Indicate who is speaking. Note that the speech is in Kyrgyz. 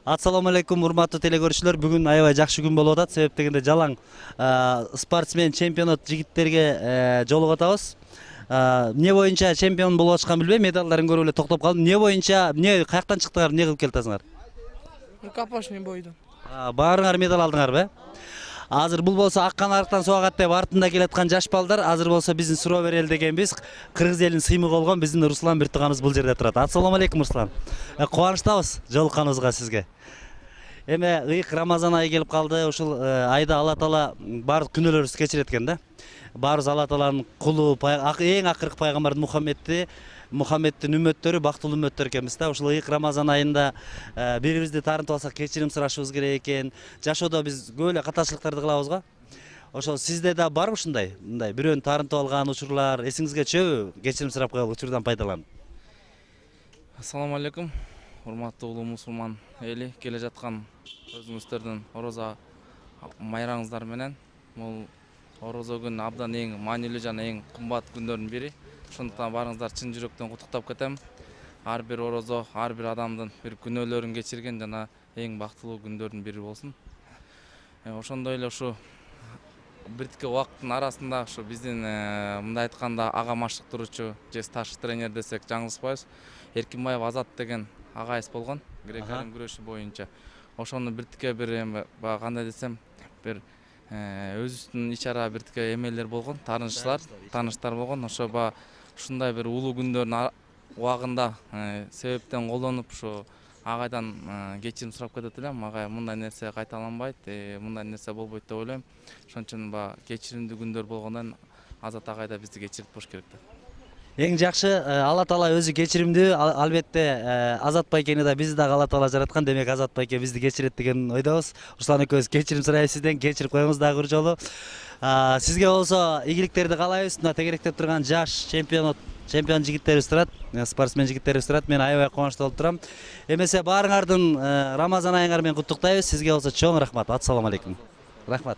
Speaker 1: Assalamu alaikum, урматтуу телекөрүүчүлөр. Бүгүн аябай жакшы күн болуп атат. Себеп дегенде жалаң спортсмен чемпионат жигиттерге жолугуп атабыз. Эмне боюнча чемпион болуп атышкан билбейм, медалдарын көрүп эле токтоп калдым. Эмне боюнча, эмне каяктан чыктыңар, эмне кылып келатасыңар?
Speaker 2: Рукопашный бойдон.
Speaker 1: Баарыңар медаль алдыңарбы? Азыр бул болсо аккан арыктан суагат деп артында келаткан жаш балдар. Азыр болсо биздин суроо берели дегенбиз. Кыргыз элинин сыймыгы болгон биздин Руслан бир тууганыбыз бул жерде турат. Ассаламу алейкум, Руслан. Кубанычтабыз жолукканыбызга сизге. Эме ыйык Рамазан айы келип калды. Ушул айда Алла Таала баардык күнөөлөрүбүздү кечирет экен да. Баарыбыз Алла Тааланын кулу, эң акыркы пайгамбардын Мухаммедтин үммөттөрү, бактылуу үммөттөр экенбиз да. Ушул ыйык Рамазан айында бири-бирибизди таарынтып алсак кечирим сурашыбыз керек экен. Жашоодо биз көп эле катачылыктарды кылабыз го. Ошол сизде да барбы ушундай? Мындай бирөөнү таарынтып алган учурлар эсиңизге түшөбү? Кечирим сурап коелу учурдан пайдаланып.
Speaker 2: Ассаламу алейкум. Урматтуу улуу мусулман эли, келе жаткан өзүңүздөрдүн орозо майраңыздар менен. Бул орозо күнү абдан эң маанилүү жана эң кымбат күндөрдүн бири. Ошондуктан баарыңыздар чын жүрөктөн куттуктап кетем. Ар бир орозо, ар бир адамдын бир күнөөлөрүн кечирген жана эң бактылуу күндөрдүн бири болсун. Ошондой эле ушу биртике убакыттын арасында ушу биздин мындай айтканда ага маштыктыруучу же старший тренер десек жаңылышпайбыз. Эркинбаев Азат деген агайыбыз болгон, грек-рим күрөшү боюнча. Ошону биртике бир баягы кандай десем, бир өзүбүздүн ичара биртике эмелер болгон, тааныштар болгон. Ошо баягы ушундай бир улуу күндөрдүн убагында себептен колдонуп ушу агайдан кечирим сурап кетет элем. Агай мындай нерсе кайталанбайт, мындай нерсе болбойт деп ойлойм. Ошон үчүн баягы кечиримдүү күндөр болгондон Азат агай да бизди кечирип кош керек да.
Speaker 1: Эң жакшы, Алла Таала өзү кечиримдүү, албетте Азат байкени да бизди дагы Алла Таала жараткан, демек Азат байке бизди кечирет деген ойдобуз. Руслан экөөбүз кечирим сурайбыз сизден, кечирип коюңуз дагы бир жолу. Сизге болсо ийгиликтерди каалайбыз. Мына тегеректеп турган жаш чемпион жигиттерибиз турат, спортсмен жигиттерибиз турат. Мен аябай кубанычтуу болуп турам. Эмесе баарыңардын Рамазан айыңар менен куттуктайбыз. Сизге болсо чоң рахмат. Ассаламу алейкум. Рахмат.